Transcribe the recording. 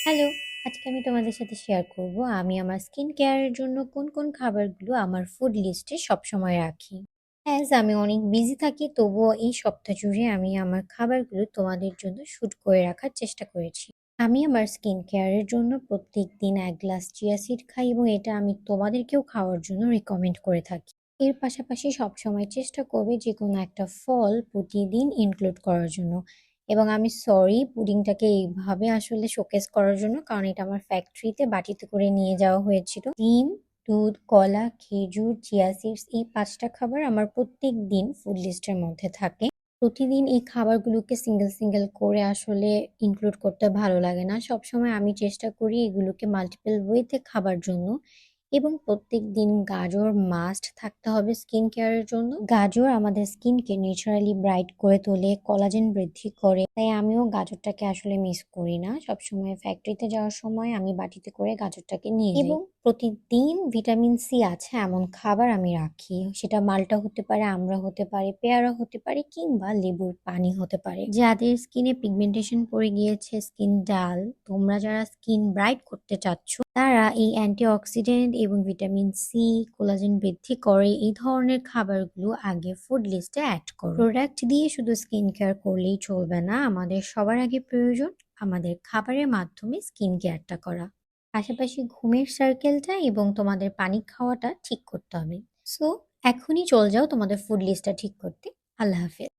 Hello, আজকে আমি তোমাদের সাথে শেয়ার করব আমি আমার স্কিন কেয়ারের জন্য কোন কোন খাবারগুলো আমার ফুড লিস্টে সবসময় রাখি। অ্যাজ আমি অনেক বিজি থাকি, তবুও এই সপ্তাহ জুড়ে আমি আমার খাবারগুলো তোমাদের জন্য শুট করে রাখার চেষ্টা করেছি। আমি আমার স্কিন কেয়ারের জন্য প্রত্যেক দিন 1 গ্লাস চিয়া সিড খাই এবং এটা আমি তোমাদেরকেও খাওয়ার জন্য রিকমেন্ড করে থাকি। এর পাশাপাশি সবসময় চেষ্টা করবে যে কোনো একটা ফল প্রতিদিন ইনক্লুড করার জন্য। এবং আমি সরি পুডিংটাকে এইভাবে আসলে শোকেস করার জন্য, কারণ এটা আমার ফ্যাক্টরিতে বাটিতে করে নিয়ে যাওয়া হয়েছিল। ডিম, দুধ, কলা, খেজুর, চিয়া সিডস, এই 5টা খাবার আমার প্রত্যেক দিন ফুড লিস্টের মধ্যে থাকে। প্রতিদিন এই খাবারগুলোকে সিঙ্গেল সিঙ্গেল করে আসলে ইনক্লুড করতে ভালো লাগে না। সবসময় আমি চেষ্টা করি এগুলোকে মাল্টিপল ওয়েতে খাবার জন্য। এবং প্রত্যেক দিন গাজর মাস্ট থাকতে হবে স্কিন কেয়ারের জন্য। গাজর আমাদের স্কিনকে ন্যাচারালি ব্রাইট করে তোলে, কোলাজেন বৃদ্ধি করে। তাই আমিও গাজরটাকে আসলে মিস করি না। সবসময় ফ্যাক্টরিতে যাওয়ার সময় আমি বাটিতে করে গাজরটাকে নিয়ে যাই। এবং প্রতিদিন ভিটামিন সি আছে এমন খাবার আমি রাখি। সেটা মাল্টা হতে পারে, আমড়া হতে পারে, পেয়ারা হতে পারে, কিংবা লেবুর পানি হতে পারে। যাদের স্কিনে পিগমেন্টেশন পড়ে গিয়েছে, স্কিন ডাল, তোমরা যারা স্কিন ব্রাইট করতে চাচ্ছ, তারা এই অ্যান্টিঅক্সিডেন্ট এবং ভিটামিন সি, কোলাজেন বৃদ্ধি করে এই ধরনের খাবারগুলো আগে ফুড লিস্টে অ্যাড করো। প্রোডাক্ট দিয়ে শুধু স্কিন কেয়ার করলেই চলবে না, আমাদের সবার আগে প্রয়োজন আমাদের খাবারের মাধ্যমে স্কিন কেয়ারটা করা। পাশাপাশি ঘুমের সার্কেলটা এবং তোমাদের পানি খাওয়াটা ঠিক করতে হবে। সো এখনই চল যাও তোমাদের ফুড লিস্টটা ঠিক করতে। আল্লাহ হাফেজ।